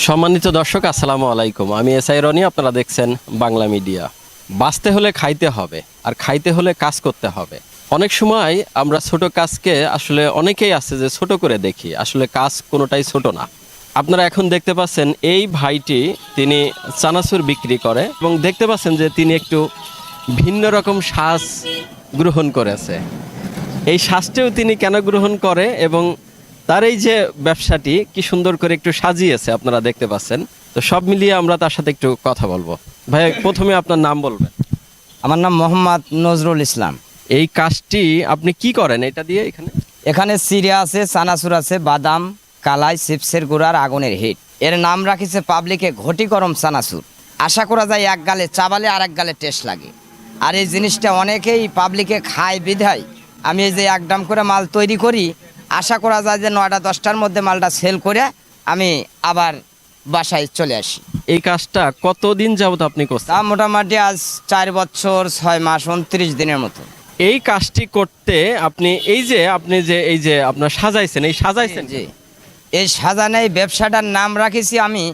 সম্মানিত দর্শক, আসসালামু আলাইকুম। আমি এসআই রনি, আপনারা দেখছেন বাংলা মিডিয়া। বাঁচতে হলে খাইতে হবে, আর খাইতে হলে কাজ করতে হবে। অনেক সময় আমরা ছোট কাজকে আসলে অনেকেই আছে যে ছোট করে দেখি, আসলে কাজ কোনোটাই ছোট না। আপনারা এখন দেখতে পাচ্ছেন এই ভাইটি তিনি চানাচুর বিক্রি করে এবং দেখতে পাচ্ছেন যে তিনি একটু ভিন্ন রকম সাজ গ্রহণ করেছে। এই সাজটিও তিনি কেন গ্রহণ করে এবং তার এই যে ব্যবসাটি কি সুন্দর করে একটু সাজিয়েছে আপনারা দেখতে পাচ্ছেন। তো সব মিলিয়ে আমরা তার সাথে একটু কথা বলবো। ভাই, প্রথমে আপনার নাম বলবেন। আমার নাম মোহাম্মদ নজরুল ইসলাম। এই কাজটি আপনি কি করেন এটা দিয়ে? এখানে সিরিয়া আছে, চানাচুর আছে, বাদাম, কালাই, চিপসের গুঁড়ার, আগুনের হিট। এর নাম রাখিছে পাবলিকে ঘটি গরম চানাচুর। আশা করা যায় এক গালে চাবালে আর এক গালে টেস্ট লাগে। আর এই জিনিসটা অনেকেই পাবলিকে খায় বিধায় আমি এই যে একদম করে মাল তৈরি করি। আশা করা যায় যে 9টা 10টার মধ্যে মালটা সেল করে আমি আবার বাসায় চলে আসি। এই কাজটা কতদিন যাবত আপনি করছেন? তা মোটামুটি আজ 4 বছর 6 মাস 29 দিনের মতো। এই কাজটি করতে আপনি এই যে আপনার সাজাইছেন, এই সাজাইছেন জি, এই সাজানো এই ব্যবসাটার নাম রাখেছি আমি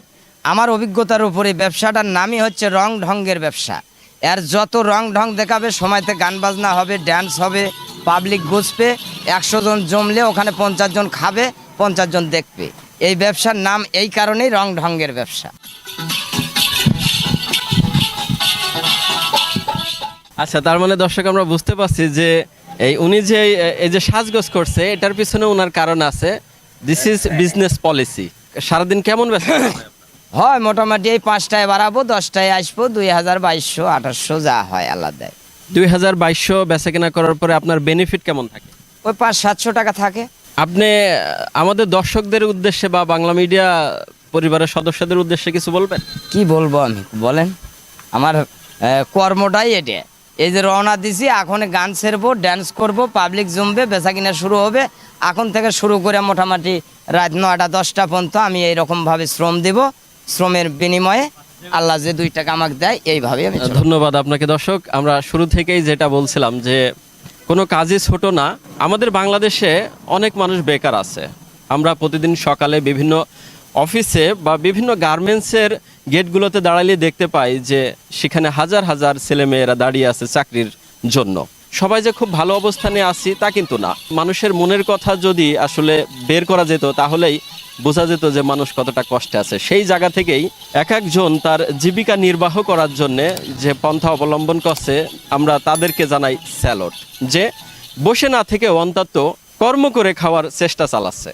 আমার অভিজ্ঞতার উপরে। ব্যবসাটার নামই হচ্ছে রং ঢঙ্গের ব্যবসা। এর যত রং ঢং দেখাবে, সময়তে গান বাজনা হবে, ড্যান্স হবে, পাবলিক বুঝবে। 100 জন জমলে ওখানে 50 জন খাবে, 50 জন দেখবে। এই ব্যবসার নাম এই কারণেই রং ঢঙ্গের ব্যবসা। আচ্ছা, তার মানে দর্শক আমরা বুঝতে পারছি যে উনি যে এই যে সাজগোজ করছে এটার পিছনে ওনার কারণ আছে। This is business policy. সারাদিন কেমন ব্যস্ত হয় মোটামুটি এই 5টায় বাড়াবো, 10টায় আসবো, 2000, 2200, 2800 যা হয় আল্লাহ দেয়। 2200 বেচা কেনা করার পরে আপনার বেনিফিট কেমন থাকে? ওই 500-700 টাকা থাকে। আপনি আমাদের দর্শকদের উদ্দেশ্যে বা বাংলা মিডিয়া পরিবারের সদস্যদের উদ্দেশ্যে কিছু বলবেন? কি বলবো আমি, বলেন। আমার কর্মটাই এটা। এই যে রওনা দিছি, এখন গান ছেড়বো, ড্যান্স করব, পাবলিক জমবে, বেচা কিনা শুরু হবে। এখন থেকে শুরু করে মোটামুটি রাত 9টা 10টা পর্যন্ত আমি এইরকমভাবে শ্রম দেব। শ্রমের বিনিময়ে আল্লাহ যে 2 টাকা আমাকে দেয়, এইভাবে আমি চলবো। ধন্যবাদ আপনাকে। দর্শক, আমরা শুরু থেকেই যেটা বলছিলাম যে কোনো কাজই ছোট না। আমাদের বাংলাদেশে অনেক মানুষ বেকার আছে। আমরা প্রতিদিন সকালে বিভিন্ন অফিসে বা বিভিন্ন গার্মেন্টসের গেটগুলোতে দাঁড়ালে দেখতে পাই যে সেখানে হাজার হাজার ছেলেমেয়েরা দাঁড়িয়ে আছে চাকরির জন্য। সবাই যে খুব ভালো অবস্থানে আছি তা কিন্তু না। মানুষের মনের কথা যদি আসলে বের করা যেত তাহলেই বোঝা যেত যে মানুষ কতটা কষ্টে আছে। সেই জায়গা থেকেই এক একজন তার জীবিকা নির্বাহ করার জন্যে যে পন্থা অবলম্বন করছে, আমরা তাদেরকে জানাই স্যালুট, যে বসে না থেকে অন্তত কর্ম করে খাওয়ার চেষ্টা চালাচ্ছে।